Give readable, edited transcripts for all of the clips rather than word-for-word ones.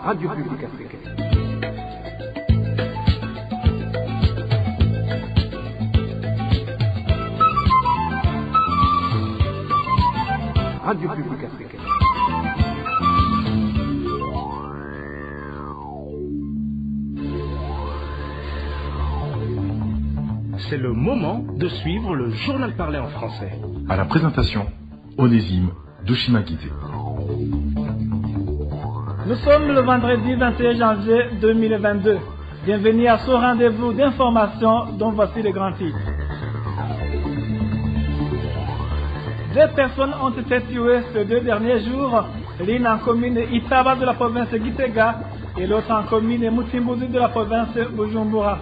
Radio Publique Africaine. Radio Publique Africaine. C'est le moment de suivre le journal parlé en français. À la présentation, Onésime Dushimagite. Nous sommes le vendredi 21 janvier 2022. Bienvenue à ce rendez-vous d'information dont voici les grands titres. Deux personnes ont été tuées ces 2 derniers jours, l'une en commune Itaba de la province Gitega et l'autre en commune Mutimbuzi de la province Bujumbura.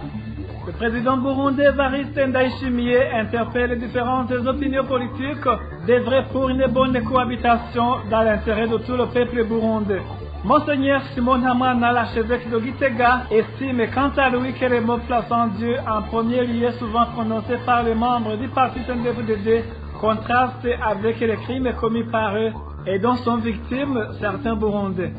Le président burundais Evariste Ndayishimiye interpelle les différentes opinions politiques d'œuvrer pour une bonne cohabitation dans l'intérêt de tout le peuple burundais. Monseigneur Simon Hamana, l'archevêque de Gitega, estime quant à lui que les mots plaçant Dieu en premier lieu souvent prononcés par les membres du parti CNDD-FDD contrastent avec les crimes commis par eux et dont sont victimes certains Burundais.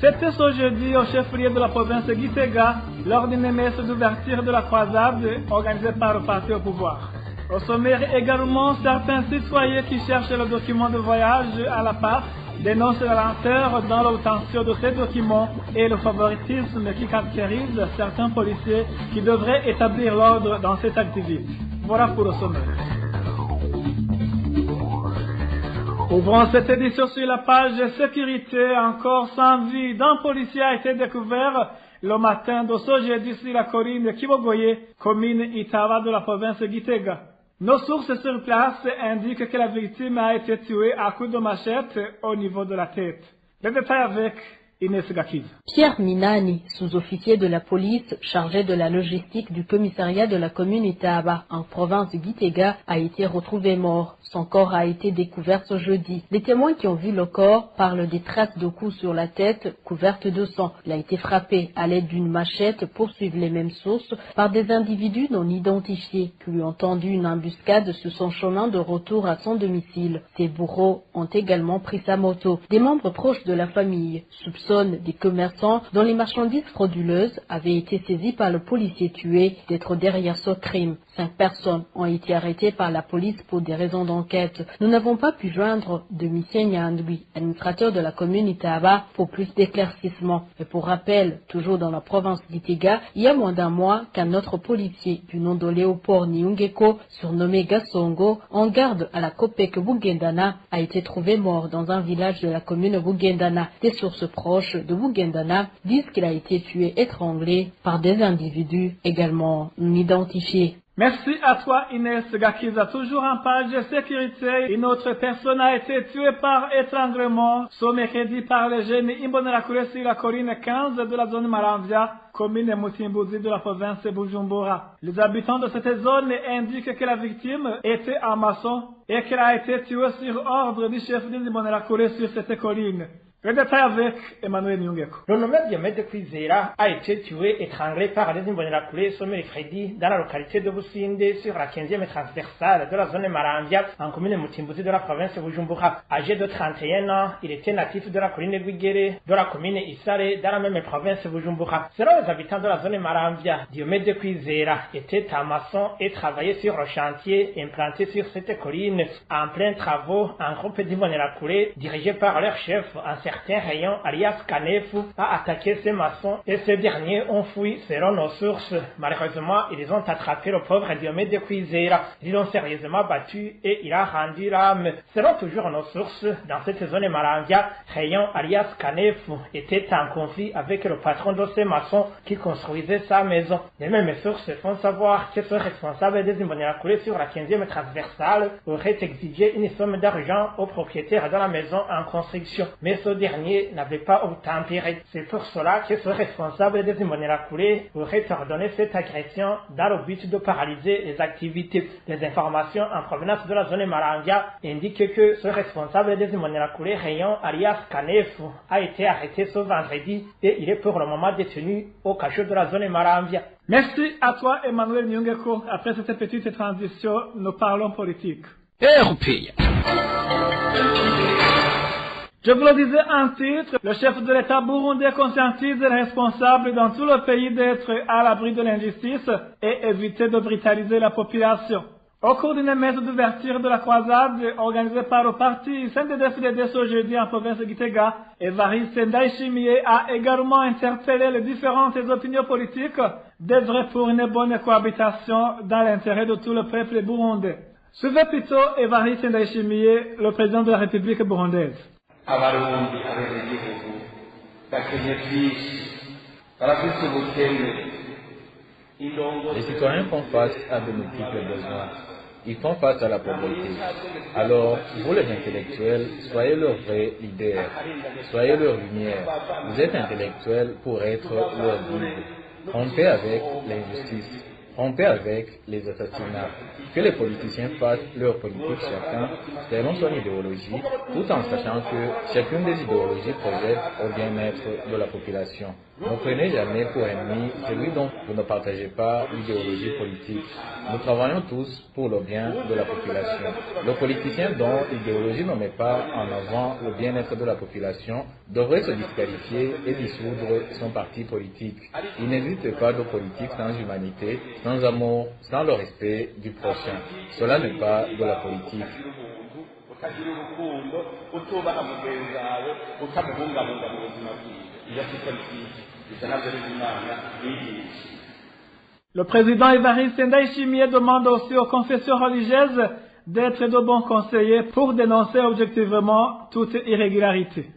C'était ce jeudi au chef-lieu de la province Gitega lors d'une messe d'ouverture de la croisade organisée par le parti au pouvoir. Au sommaire également, certains citoyens qui cherchent le document de voyage à la part dénoncent la lenteur dans l'obtention de ces documents et le favoritisme qui caractérise certains policiers qui devraient établir l'ordre dans cette activité. Voilà pour le sommaire. Ouvrons cette édition sur la page sécurité. Encore sans vie d'un policier a été découvert le matin de ce jeudi sur la colline Kibogoye, commune Itaba de la province Gitega. Nos sources sur place indiquent que la victime a été tuée à coups de machette au niveau de la tête. Les détails avec Inès Gakiz. Pierre Minani, sous-officier de la police chargé de la logistique du commissariat de la commune Itaba en province de Gitega, a été retrouvé mort. Son corps a été découvert ce jeudi. Les témoins qui ont vu le corps parlent des traces de coups sur la tête couvertes de sang. Il a été frappé à l'aide d'une machette, poursuivent les mêmes sources, par des individus non identifiés qui lui ont tendu une embuscade sur son chemin de retour à son domicile. Ses bourreaux ont également pris sa moto. Des membres proches de la famille soupçonnent des commerçants dont les marchandises frauduleuses avaient été saisies par le policier tué d'être derrière ce crime. 5 personnes ont été arrêtées par la police pour des raisons d'enquête. Nous n'avons pas pu joindre Domitien Nyandwi, administrateur de la commune Itaba, pour plus d'éclaircissements. Et pour rappel, toujours dans la province d'Itega, il y a moins d'un mois qu'un autre policier du nom de Léopold Niungeko, surnommé Gasongo, en garde à la Copec Bugendana, a été trouvé mort dans un village de la commune Bugendana. Des sources proches de Bugendana disent qu'il a été tué étranglé par des individus également non identifiés. Merci à toi Inès Gakiza. Toujours en page de sécurité, une autre personne a été tuée par étranglement ce mercredi par les jeunes Imbonerakure sur la colline 15 de la zone Maramvia, commune Mutimbuzi de la province Bujumbura. Les habitants de cette zone indiquent que la victime était un maçon et qu'elle a été tuée sur ordre du chef des Imbonerakure sur cette colline. Le détail avec Emmanuel Nyungeko. Le nommé Diomede Kwizera a été tué étranglé par les Imbonerakure ce mercredi dans la localité de Businde sur la 15e transversale de la zone Maramvia en commune Mutimbuzi de la province de Bujumbura. Âgé de 31 ans, il était natif de la colline Rwigere de la commune Isare dans la même province de Bujumbura. Selon les habitants de la zone Maramvia, Diomede Kwizera était un maçon et travaillait sur le chantier implanté sur cette colline en plein travaux. Un groupe d'Imbonerakure dirigé par leur chef, un certain rayon alias Kanefu, a attaqué ces maçons et ces derniers ont fui selon nos sources. Malheureusement, ils ont attrapé le pauvre Diomede Kwizera. Ils l'ont sérieusement battu et il a rendu l'âme. Selon toujours nos sources, dans cette zone Maramvia, rayon alias Kanefu était en conflit avec le patron de ces maçons qui construisait sa maison. Les mêmes sources font savoir que ce responsable des Imbonerakure sur la 15e transversale aurait exigé une somme d'argent au propriétaire de la maison en construction. Mais ce dernier n'avait pas obtempéré. C'est pour cela que ce responsable des Imbonerakure aurait ordonné cette agression dans le but de paralyser les activités. Les informations en provenance de la zone Maramvia indiquent que ce responsable des Imbonerakure, rayon alias Kanefu, a été arrêté ce vendredi et il est pour le moment détenu au cachot de la zone Maramvia. Merci à toi Emmanuel Nyungeko. Après cette petite transition, nous parlons politique. RPI. Je vous le disais en titre, le chef de l'État burundais conscientise les responsables dans tout le pays d'être à l'abri de l'injustice et éviter de brutaliser la population. Au cours d'une messe d'ouverture de la croisade organisée par le parti CNDD-FDD ce jeudi en province de Gitega, Évariste Ndayishimiye a également interpellé les différentes opinions politiques d'œuvrer pour une bonne cohabitation dans l'intérêt de tout le peuple burundais. Suivez plutôt Évariste Ndayishimiye, le président de la République burundaise. Abarundi abenegihugu bakenye byinshi barafise ubukene. Les citoyens font face à de multiples besoins. Ils font face à la pauvreté. Alors, vous les intellectuels, soyez leur vrai leader. Soyez leur lumière. Vous êtes intellectuels pour être leur guide. Rompez avec l'injustice. Rompez avec les assassinats. Que les politiciens fassent leur politique chacun selon son idéologie, tout en sachant que chacune des idéologies projette au bien-être de la population. Ne prenez jamais pour ennemi celui dont vous ne partagez pas l'idéologie politique. Nous travaillons tous pour le bien de la population. Le politicien dont l'idéologie ne met pas en avant le bien-être de la population devrait se disqualifier et dissoudre son parti politique. Il n'existe pas de politique sans humanité, sans amour, sans le respect du prochain. Cela n'est pas de la politique. Le président Évariste Ndayishimiye demande aussi aux confessions religieuses d'être de bons conseillers pour dénoncer objectivement toute irrégularité.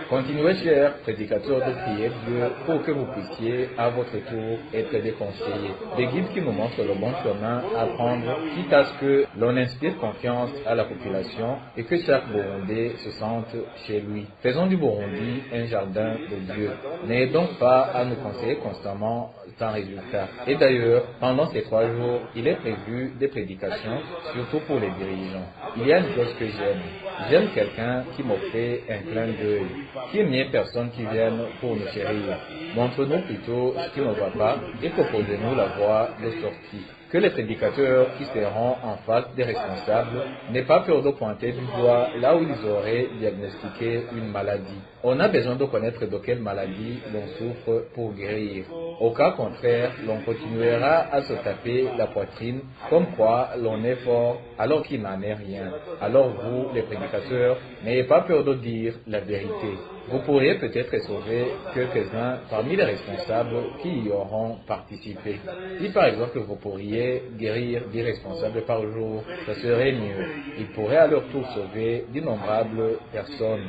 Continuez, chers prédicateurs, de prier Dieu pour que vous puissiez à votre tour être des conseillers, des guides qui nous montrent le bon chemin à prendre, quitte à ce que l'on inspire confiance à la population et que chaque Burundais se sente chez lui. Faisons du Burundi un jardin de Dieu. N'ayez donc pas à nous conseiller constamment sans résultat. Et d'ailleurs, pendant ces 3 jours, il est prévu des prédications, surtout pour les dirigeants. Il y a une chose que j'aime. J'aime quelqu'un qui me fait un clin d'œil, qu'il n'y ait personne qui vienne pour nous chérir. Montre-nous plutôt ce qui ne va pas et proposez-nous la voie de sortie. Que les prédicateurs qui seront en face des responsables n'aient pas peur de pointer du doigt là où ils auraient diagnostiqué une maladie. On a besoin de connaître de quelle maladie l'on souffre pour guérir. Au cas contraire, l'on continuera à se taper la poitrine comme quoi l'on est fort alors qu'il n'en est rien. Alors vous, les prédicateurs, n'ayez pas peur de dire la vérité. Vous pourriez peut-être sauver quelques-uns parmi les responsables qui y auront participé. Si par exemple vous pourriez guérir 10 responsables par jour, ce serait mieux. Ils pourraient à leur tour sauver d'innombrables personnes.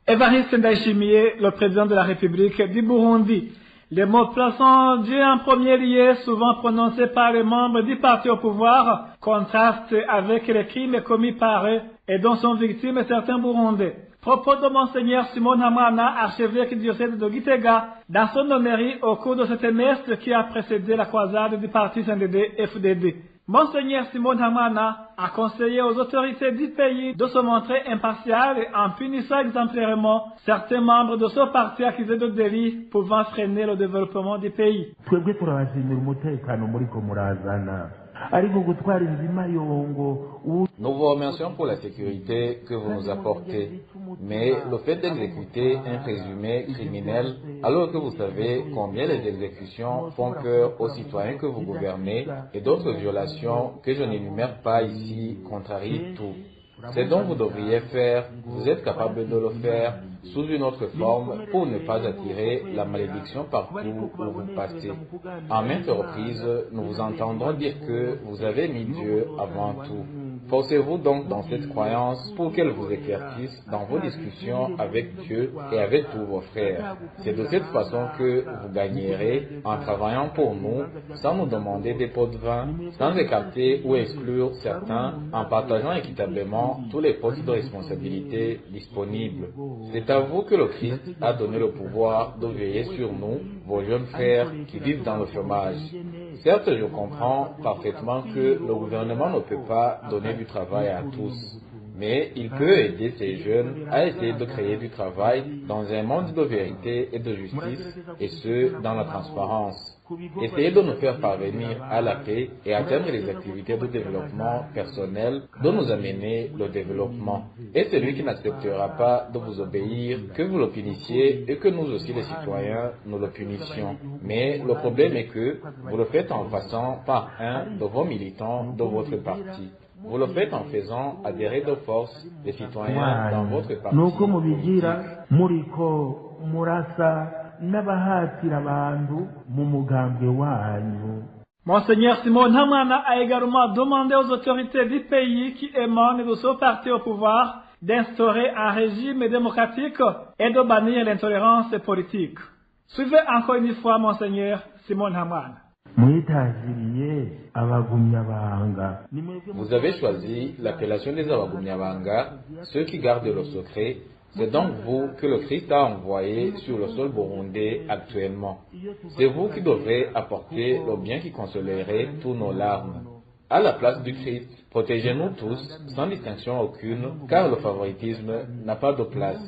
Évariste Ndayishimiye, le président de la République du Burundi. Les mots plaçant Dieu en premier lieu, souvent prononcés par les membres du parti au pouvoir, contrastent avec les crimes commis par eux et dont sont victimes certains Burundais. Propos de Monseigneur Simon Hamana, archevêque du diocèse de Gitega, dans son hommélie au cours de ce trimestre qui a précédé la croisade du parti CNDD-FDD. Monseigneur Simon Hamana a conseillé aux autorités du pays de se montrer impartiales en punissant exemplairement certains membres de ce parti accusés de délits pouvant freiner le développement du pays. Nous vous remercions pour la sécurité que vous nous apportez, mais le fait d'exécuter un présumé criminel, alors que vous savez combien les exécutions font peur aux citoyens que vous gouvernez et d'autres violations que je n'énumère pas ici contrarient tout. C'est donc vous devriez faire, vous êtes capable de le faire sous une autre forme pour ne pas attirer la malédiction partout où vous passez. En maintes reprises, nous vous entendons dire que vous avez mis Dieu avant tout. Forcez-vous donc dans cette croyance pour qu'elle vous éclaircisse dans vos discussions avec Dieu et avec tous vos frères. C'est de cette façon que vous gagnerez en travaillant pour nous, sans nous demander des pots de vin, sans écarter ou exclure certains, en partageant équitablement tous les postes de responsabilité disponibles. C'est à vous que le Christ a donné le pouvoir de veiller sur nous, vos jeunes frères qui vivent dans le chômage. Certes, je comprends parfaitement que le gouvernement ne peut pas donner du travail à tous. mais il peut aider ces jeunes à essayer de créer du travail dans un monde de vérité et de justice, et ce, dans la transparence. Essayer de nous faire parvenir à la paix et atteindre les activités de développement personnel de nous amener le développement. Et celui qui n'acceptera pas de vous obéir, que vous le punissiez et que nous aussi les citoyens, nous le punissions. Mais le problème est que vous le faites en passant par un de vos militants de votre parti. Vous le faites en faisant adhérer de force les citoyens dans votre parti politique. Monseigneur Simon Ntamwana a également demandé aux autorités du pays qui émanent de ce parti au pouvoir d'instaurer un régime démocratique et de bannir l'intolérance politique. Suivez encore une fois Monseigneur Simon Ntamwana. Vous avez choisi l'appellation des Abagumyabanga, ceux qui gardent le secret. C'est donc vous que le Christ a envoyé sur le sol burundais actuellement. C'est vous qui devrez apporter le bien qui consolerait tous nos larmes. À la place du Christ, protégez-nous tous, sans distinction aucune, car le favoritisme n'a pas de place.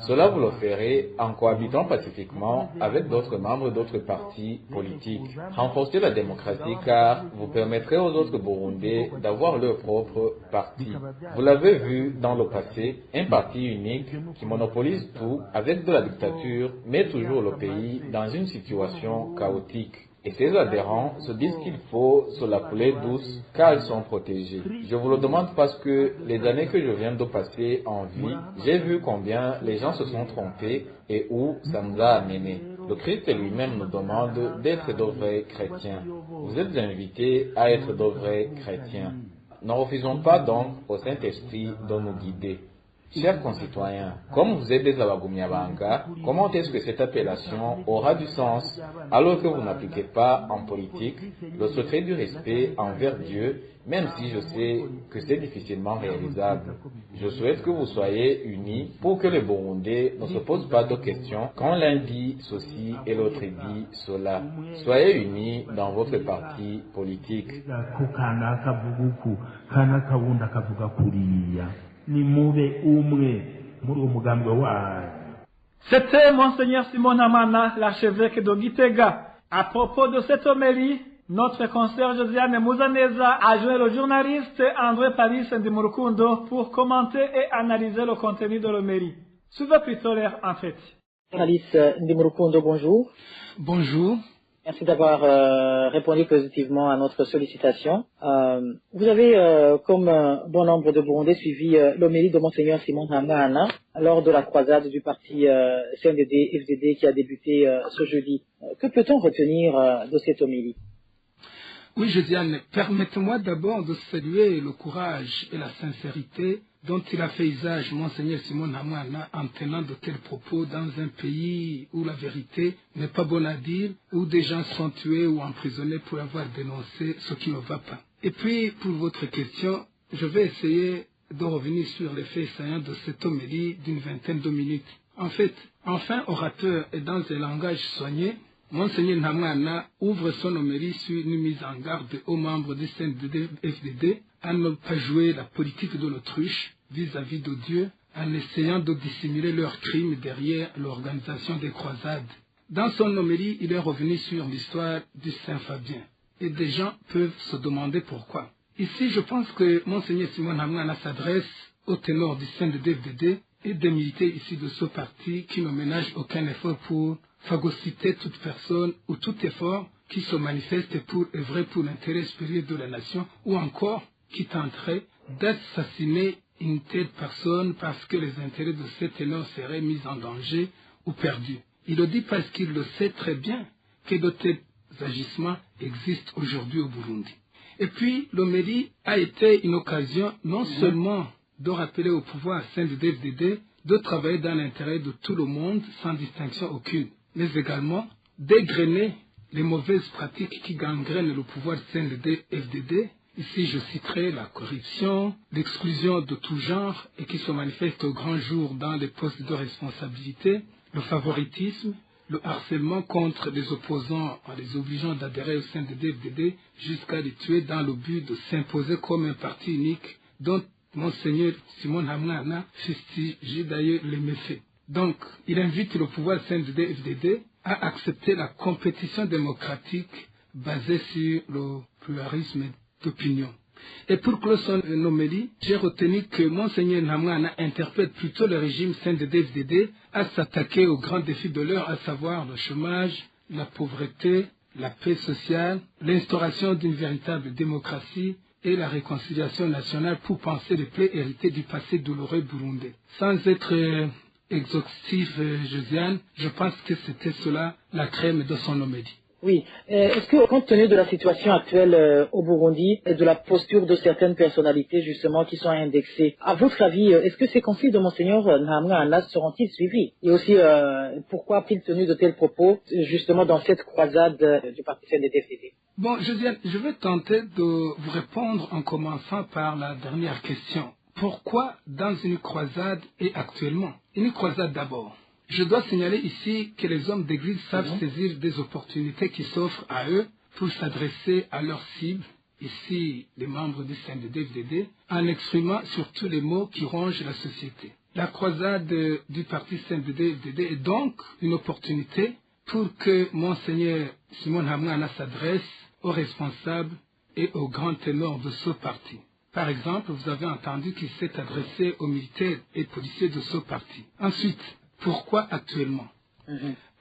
Cela vous le ferez en cohabitant pacifiquement avec d'autres membres d'autres partis politiques. Renforcez la démocratie car vous permettrez aux autres Burundais d'avoir leur propre parti. Vous l'avez vu dans le passé, un parti unique qui monopolise tout avec de la dictature met toujours le pays dans une situation chaotique. Et ses adhérents se disent qu'il faut se la couler douce car ils sont protégés. Je vous le demande parce que les années que je viens de passer en vie, j'ai vu combien les gens se sont trompés et où ça nous a amenés. Le Christ lui-même nous demande d'être de vrais chrétiens. Vous êtes invités à être de vrais chrétiens. Ne refusons pas donc au Saint-Esprit de nous guider. Chers concitoyens, comme vous êtes des Abagumyabanga, comment est-ce que cette appellation aura du sens alors que vous n'appliquez pas en politique le secret du respect envers Dieu, même si je sais que c'est difficilement réalisable? Je souhaite que vous soyez unis pour que les Burundais ne se posent pas de questions quand l'un dit ceci et l'autre dit cela. Soyez unis dans votre parti politique. C'était Monseigneur Simon Ntamwana, l'archevêque de Gitega. À propos de cette homélie, notre consoeur Josiane Muzaneza a joint le journaliste André Paris Ndimurukundo pour commenter et analyser le contenu de l'homélie. Suivez plutôt leur entretien. Journaliste Ndimurukundo, bonjour. Bonjour. Merci d'avoir répondu positivement à notre sollicitation. Vous avez, comme bon nombre de Burundais, suivi l'homélie de Monseigneur Simon Ntamwana lors de la croisade du parti CNDD-FDD qui a débuté ce jeudi. Que peut-on retenir de cette homélie? Oui, Josiane, permettez-moi d'abord de saluer le courage et la sincérité dont il a fait usage Monseigneur Simon Ntamwana en tenant de tels propos dans un pays où la vérité n'est pas bonne à dire, où des gens sont tués ou emprisonnés pour avoir dénoncé ce qui ne va pas. Et puis, pour votre question, je vais essayer de revenir sur les faits saillants de cette homélie d'une vingtaine de minutes. En fait, enfin orateur et dans un langage soigné, Monseigneur Ntamwana ouvre son homélie sur une mise en garde aux membres du CNDD-FDD à ne pas jouer la politique de l'autruche vis-à-vis de Dieu en essayant de dissimuler leurs crimes derrière l'organisation des croisades. Dans son homélie, il est revenu sur l'histoire du Saint-Fabien. Et des gens peuvent se demander pourquoi. Ici, je pense que Monseigneur Simon Ntamwana s'adresse aux ténors du CNDD-FDD et des militaires ici de ce parti qui ne ménagent aucun effort pour phagocyter toute personne ou tout effort qui se manifeste pour œuvrer pour l'intérêt supérieur de la nation ou encore qui tenterait d'assassiner une telle personne parce que les intérêts de cet ténor seraient mis en danger ou perdus. Il le dit parce qu'il le sait très bien que de tels agissements existent aujourd'hui au Burundi. Et puis, l'homélie a été une occasion non seulement de rappeler au pouvoir CNDD-FDD de travailler dans l'intérêt de tout le monde sans distinction aucune, mais également d'égrener les mauvaises pratiques qui gangrènent le pouvoir CNDD-FDD. Ici, je citerai la corruption, l'exclusion de tout genre et qui se manifeste au grand jour dans les postes de responsabilité, le favoritisme, le harcèlement contre les opposants en les obligeant d'adhérer au CNDD-FDD jusqu'à les tuer dans le but de s'imposer comme un parti unique dont Monseigneur Simon Hamwana fustige d'ailleurs les méfaits. Donc, il invite le pouvoir CNDD-FDD à accepter la compétition démocratique basée sur le pluralisme d'opinion. Et pour clore son homélie, j'ai retenu que Monseigneur Hamwana interpelle plutôt le régime CNDD-FDD à s'attaquer aux grands défis de l'heure, à savoir le chômage, la pauvreté, la paix sociale, l'instauration d'une véritable démocratie et la réconciliation nationale pour penser les plaies héritées du passé douloureux burundais. Sans être exhaustif, Josiane, je pense que c'était cela la crème de son homélie. Oui. Est-ce que, compte tenu de la situation actuelle au Burundi et de la posture de certaines personnalités justement qui sont indexées, à votre avis, est-ce que ces conseils de Monseigneur Nhamwana seront-ils suivis? Et aussi, pourquoi a-t-il tenu de tels propos justement dans cette croisade du parti CNDD-FDD? Bon, Josiane, je vais tenter de vous répondre en commençant par la dernière question. Pourquoi dans une croisade et actuellement? Une croisade d'abord. Je dois signaler ici que les hommes d'église savent saisir des opportunités qui s'offrent à eux pour s'adresser à leur cible, ici les membres du CNDD-FDD, en exprimant surtout les mots qui rongent la société. La croisade du parti CNDD-FDD est donc une opportunité pour que Monseigneur Simon Hamwana s'adresse aux responsables et aux grands ténors de ce parti. Par exemple, vous avez entendu qu'il s'est adressé aux militaires et policiers de ce parti. Ensuite, pourquoi actuellement?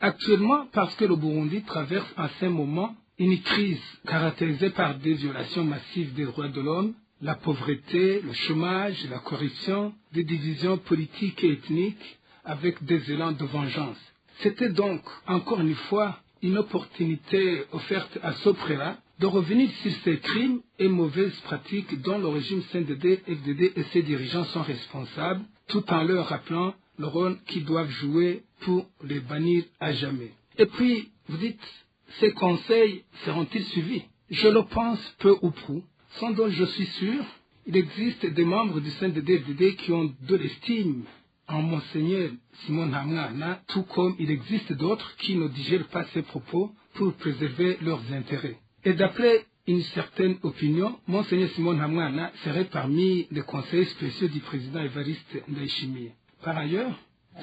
Actuellement, parce que le Burundi traverse en ce moment une crise caractérisée par des violations massives des droits de l'homme, la pauvreté, le chômage, la corruption, des divisions politiques et ethniques avec des élans de vengeance. C'était donc, encore une fois, une opportunité offerte à ce prélat de revenir sur ces crimes et mauvaises pratiques dont le régime CNDD-FDD et ses dirigeants sont responsables, tout en leur rappelant le rôle qu'ils doivent jouer pour les bannir à jamais. Et puis, vous dites, ces conseils seront-ils suivis? Je le pense peu ou prou, sans dont je suis sûr, il existe des membres du CNDD-FDD qui ont de l'estime en Monseigneur Simon Hamwana, tout comme il existe d'autres qui ne digèrent pas ses propos pour préserver leurs intérêts. Et d'après une certaine opinion, Monseigneur Simon Hamwana serait parmi les conseillers spéciaux du président Évariste Ndayishimiye. Par ailleurs,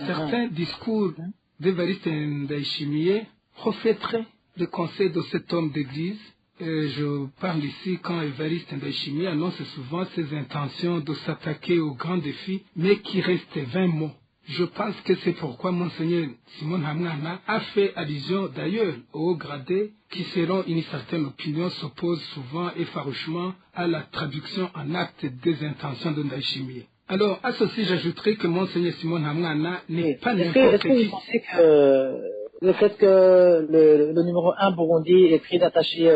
certains discours d'Évariste Ndayishimiye reflèteraient le conseil de cet homme d'église. Je parle ici quand Évariste Ndayishimiye annonce souvent ses intentions de s'attaquer aux grands défis, mais qui restent 20 mots. Je pense que c'est pourquoi Monseigneur Simon Hamwana a fait allusion d'ailleurs aux hauts gradés qui, selon une certaine opinion, s'opposent souvent et farouchement à la traduction en acte des intentions de Ndayishimiye. Alors, à ceci, j'ajouterai que Monseigneur Simon Hamwana n'est pas n'importe qui. Est-ce que vous pensez que le fait que le numéro 1 Burundi est très attaché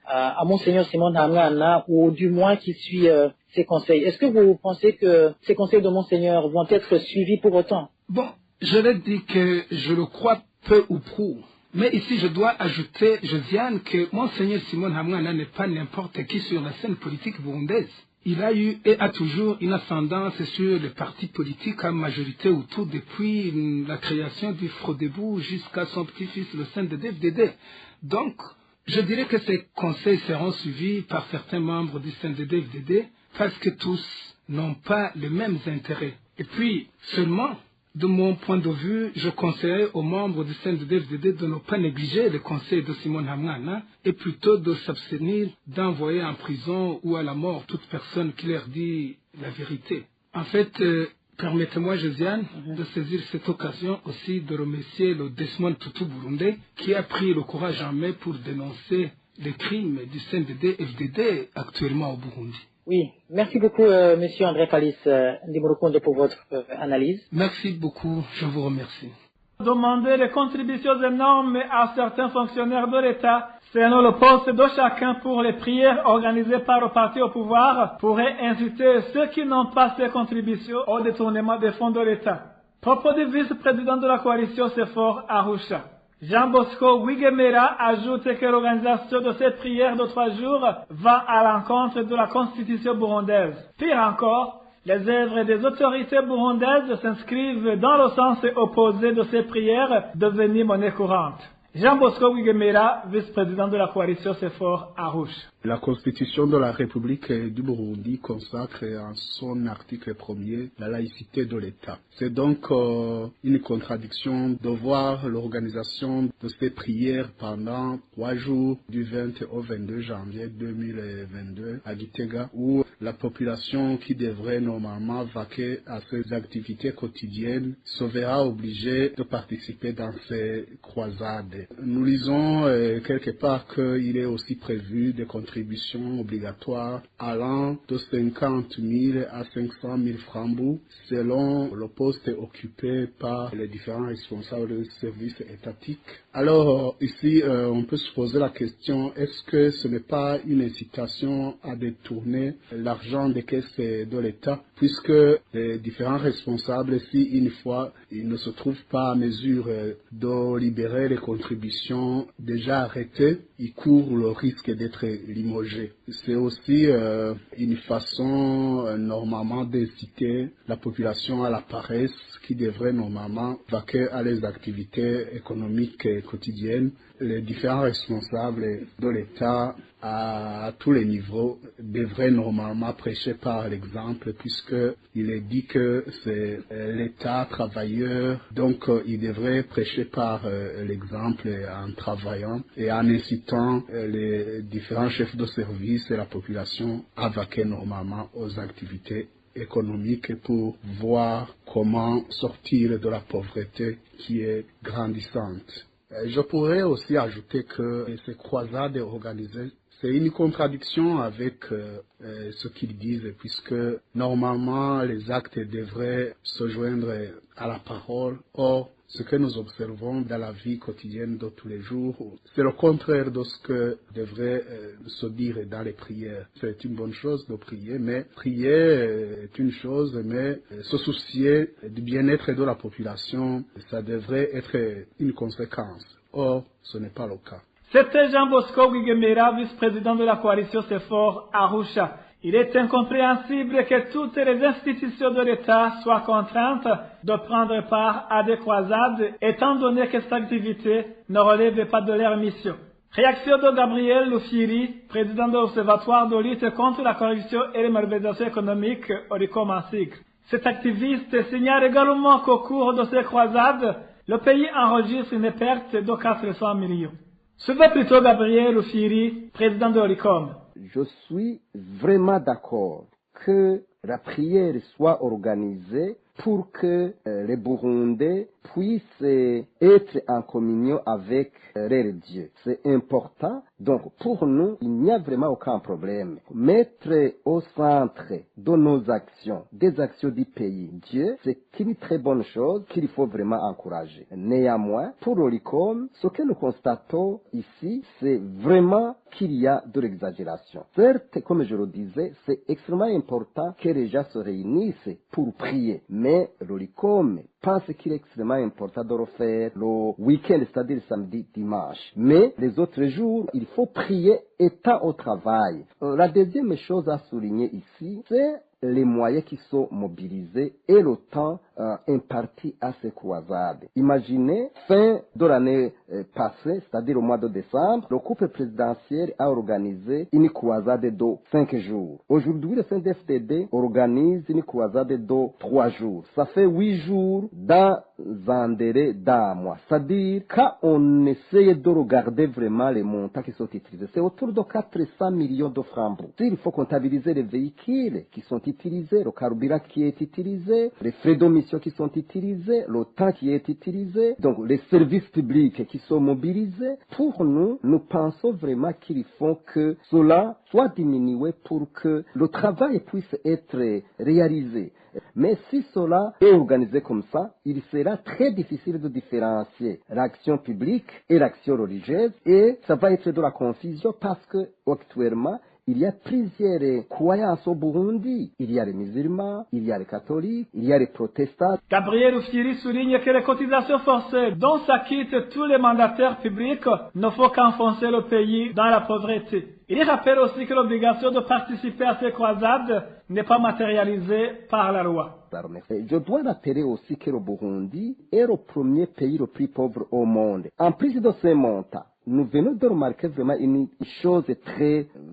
à Monseigneur Simon Hamwana, ou du moins qui suit ses conseils, est-ce que vous pensez que ces conseils de Monseigneur vont être suivis pour autant? Bon, je l'ai dit que je le crois peu ou prou. Mais ici, je dois ajouter, Josiane, que Monseigneur Simon Hamwana n'est pas n'importe qui sur la scène politique burundaise. Il a eu et a toujours une ascendance sur les partis politiques à majorité autour depuis la création du Frodebou jusqu'à son petit-fils, le CNDD-FDD. Donc, je dirais que ces conseils seront suivis par certains membres du CNDD-FDD parce que tous n'ont pas les mêmes intérêts. Et puis, seulement, de mon point de vue, je conseillerais aux membres du CNDD-FDD de ne pas négliger les conseils de Simon Hamwana et plutôt de s'abstenir d'envoyer en prison ou à la mort toute personne qui leur dit la vérité. En fait, permettez-moi, Josiane, de saisir cette occasion aussi de remercier le Desmond Tutu burundais qui a pris le courage en main pour dénoncer les crimes du CNDD-FDD actuellement au Burundi. Oui, merci beaucoup, Monsieur André Palis Ndimurukundo, pour votre analyse. Merci beaucoup, je vous remercie. Demander des contributions énormes à certains fonctionnaires de l'État, selon le poste de chacun pour les prières organisées par le parti au pouvoir, pourrait inciter ceux qui n'ont pas ces contributions au détournement des fonds de l'État. Propos du vice-président de la coalition CEFOR Arusha. Jean Bosco Wigemera ajoute que l'organisation de cette prière de 3 jours va à l'encontre de la constitution burundaise. Pire encore, les œuvres des autorités burundaises s'inscrivent dans le sens opposé de ces prières devenues monnaie courante. Jean Bosco Wigemera, vice-président de la coalition CEFOR Arusha. La Constitution de la République du Burundi consacre en son article 1er la laïcité de l'État. C'est donc une contradiction de voir l'organisation de ces prières pendant 3 jours du 20 au 22 janvier 2022 à Gitega, où la population qui devrait normalement vaquer à ses activités quotidiennes se verra obligée de participer dans ces croisades. Nous lisons quelque part qu'il est aussi prévu des contributions obligatoires allant de 50 000 à 500 000 francs selon le poste occupé par les différents responsables des services étatiques. Alors ici, on peut se poser la question, est-ce que ce n'est pas une incitation à détourner l'argent des caisses de l'État, puisque les différents responsables, si une fois ils ne se trouvent pas à mesure de libérer les contributions déjà arrêtées, ils courent le risque d'être limogés. C'est aussi une façon normalement d'inciter la population à la paresse qui devrait normalement vaquer à les activités économiques quotidiennes. Les différents responsables de l'État à tous les niveaux devraient normalement prêcher par l'exemple, puisqu'il est dit que c'est l'État travailleur, donc il devrait prêcher par l'exemple en travaillant et en incitant les différents chefs de service et la population à vaquer normalement aux activités économique pour voir comment sortir de la pauvreté qui est grandissante. Je pourrais aussi ajouter que ces croisades organisées, c'est une contradiction avec ce qu'ils disent, puisque normalement les actes devraient se joindre à la parole. Or, ce que nous observons dans la vie quotidienne de tous les jours, c'est le contraire de ce que devrait se dire dans les prières. C'est une bonne chose de prier, mais prier est une chose, mais se soucier du bien-être de la population, ça devrait être une conséquence. Or, ce n'est pas le cas. C'était Jean Bosco Wigemera, vice-président de la coalition CEFOR Arusha. Il est incompréhensible que toutes les institutions de l'État soient contraintes de prendre part à des croisades, étant donné que cette activité ne relève pas de leur mission. Réaction de Gabriel Lufiri, président de l'Observatoire de lutte contre la corruption et les malversations économiques, Oricom en sigle. Cet activiste signale également qu'au cours de ces croisades, le pays enregistre une perte de 400 millions. Suivez plutôt Gabriel Lufiri, président de Oricom. Je suis vraiment d'accord que la prière soit organisée pour que les Burundais puissent être en communion avec leur Dieu. C'est important. Donc, pour nous, il n'y a vraiment aucun problème. Mettre au centre de nos actions, des actions du pays, Dieu, c'est une très bonne chose qu'il faut vraiment encourager. Néanmoins, pour Oricom, ce que nous constatons ici, c'est vraiment qu'il y a de l'exagération. Certes, comme je le disais, c'est extrêmement important que les gens se réunissent pour prier. Mais l'Oricom pense qu'il est extrêmement important de le faire le week-end, c'est-à-dire samedi, dimanche. Mais les autres jours, il faut prier étant au travail. La deuxième chose à souligner ici, c'est les moyens qui sont mobilisés et le temps imparti à ces croisades. Imaginez, fin de l'année passée, c'est-à-dire au mois de décembre, le couple présidentiel a organisé une croisade de 5 jours. Aujourd'hui, le CNDD-FDD organise une croisade de 3 jours. Ça fait 8 jours dans un délai d'un mois. C'est-à-dire, quand on essaye de regarder vraiment les montants qui sont utilisés, c'est autour de 400 millions de francs bruts. Il faut comptabiliser les véhicules qui sont utilisés, le carburant qui est utilisé, les frais de mission qui sont utilisés, le temps qui est utilisé, donc les services publics qui sont mobilisés. Pour nous, nous pensons vraiment qu'il faut que cela soit diminué pour que le travail puisse être réalisé. Mais si cela est organisé comme ça, il sera très difficile de différencier l'action publique et l'action religieuse, et ça va être de la confusion parce que actuellement, il y a plusieurs croyances au Burundi. Il y a les musulmans, il y a les catholiques, il y a les protestants. Gabriel Ufiri souligne que les cotisations forcées dont s'acquittent tous les mandataires publics ne font qu'enfoncer le pays dans la pauvreté. Il rappelle aussi que l'obligation de participer à ces croisades n'est pas matérialisée par la loi. Je dois rappeler aussi que le Burundi est le premier pays le plus pauvre au monde. En plus de ce montant, nous venons de remarquer vraiment une chose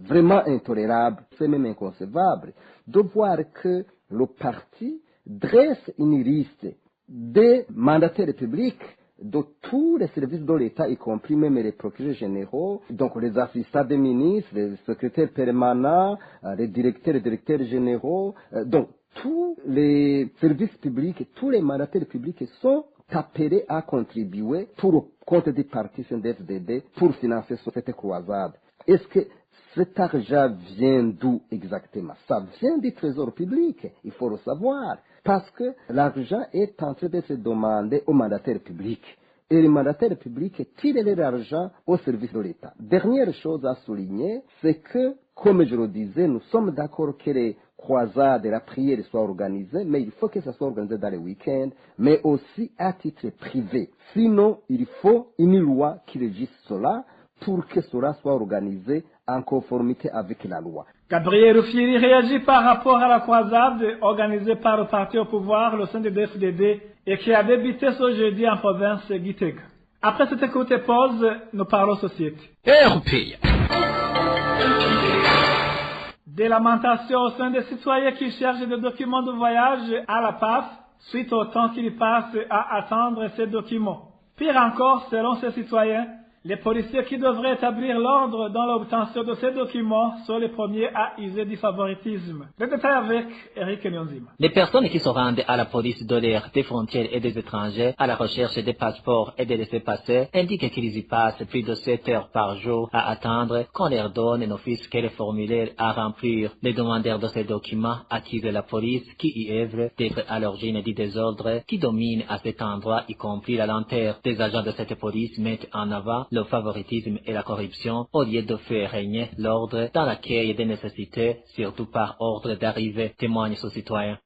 vraiment intolérable, c'est même inconcevable, de voir que le parti dresse une liste des mandataires publics de tous les services de l'État, y compris même les procureurs généraux, donc les assistants des ministres, les secrétaires permanents, les directeurs et directeurs généraux, donc tous les services publics, tous les mandataires publics sont appelés à contribuer pour le compte des partis CNDD-FDD pour financer cette croisade. Est-ce que cet argent vient d'où exactement? Ça vient du trésor public, il faut le savoir. Parce que l'argent est en train d'être demandé aux mandataires publics. Et les mandataires publics tirent leur argent au service de l'État. Dernière chose à souligner, c'est que, comme je le disais, nous sommes d'accord que les croisades et la prière soient organisées, mais il faut que ça soit organisé dans les week-ends, mais aussi à titre privé. Sinon, il faut une loi qui régisse cela pour que cela soit organisé en conformité avec la loi. Gabriel Rufyiri réagit par rapport à la croisade organisée par le parti au pouvoir, le CNDD-FDD, et qui a débuté ce jeudi en province de Gitega. Après cette courte pause, nous parlons société. Des lamentations au sein des citoyens qui cherchent des documents de voyage à la PAF suite au temps qu'ils passent à attendre ces documents. Pire encore, selon ces citoyens, les policiers qui devraient établir l'ordre dans l'obtention de ces documents sont les premiers à user du favoritisme. Le détail avec Eric Nyonzima. Les personnes qui se rendent à la police de l'air, des frontières et des étrangers à la recherche des passeports et des laissez-passer indiquent qu'ils y passent plus de 7 heures par jour à attendre qu'on leur donne un office et les formulaires à remplir. Les demandeurs de ces documents accusent la police qui y œuvre d'être à l'origine du désordre qui domine à cet endroit, y compris la lenteur. Des agents de cette police mettent en avant le favoritisme et la corruption au lieu de faire régner l'ordre dans l'accueil des nécessités, surtout par ordre d'arrivée, témoigne ce citoyen.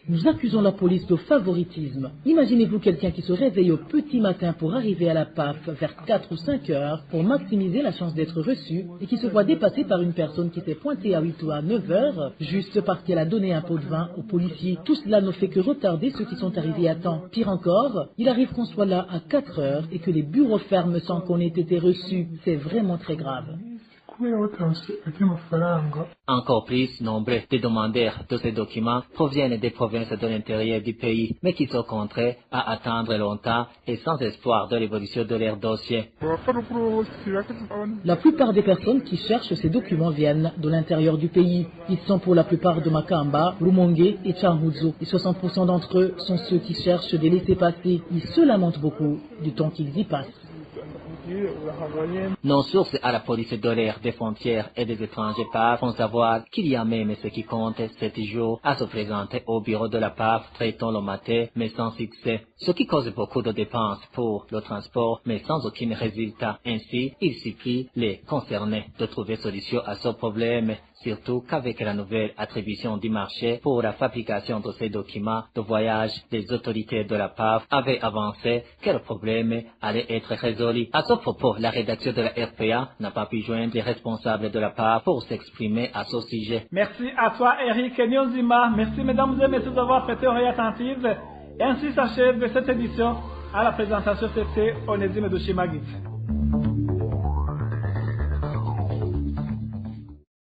Nous accusons la police de favoritisme. Imaginez-vous quelqu'un qui se réveille au petit matin pour arriver à la PAF vers 4 ou 5 heures pour maximiser la chance d'être reçu et qui se voit dépassé par une personne qui s'est pointée à 8 ou à 9 heures juste parce qu'elle a donné un pot de vin aux policiers. Tout cela ne fait que retarder ceux qui sont arrivés à temps. Pire encore, il arrive qu'on soit là à 4 heures et que les bureaux ferment sans qu'on ait été reçu. C'est vraiment très grave. Encore plus, nombreux des demandeurs de ces documents proviennent des provinces de l'intérieur du pays, mais qui sont contraints à attendre longtemps et sans espoir de l'évolution de leur dossier. La plupart des personnes qui cherchent ces documents viennent de l'intérieur du pays. Ils sont pour la plupart de Makamba, Rumongue et Changuzo. Et 60% d'entre eux sont ceux qui cherchent des laissez-passer. Ils se lamentent beaucoup du temps qu'ils y passent. Nos sources à la police de l'air, des frontières et des étrangers PAF font savoir qu'il y a même ceux qui comptent 7 jours à se présenter au bureau de la PAF très tôt le matin, mais sans succès. Ce qui cause beaucoup de dépenses pour le transport, mais sans aucun résultat. Ainsi, il supplie les concernés de trouver solution à ce problème, surtout qu'avec la nouvelle attribution du marché pour la fabrication de ces documents de voyage, les autorités de la PAF avaient avancé que le problème allait être résolu. À ce propos, la rédaction de la RPA n'a pas pu joindre les responsables de la PAF pour s'exprimer à ce sujet. Merci à toi, Eric Nyonzima. Merci, mesdames et messieurs, d'avoir prêté oreille attentive. Et ainsi s'achève cette édition. À la présentation, c'était Onésime de Chimagit.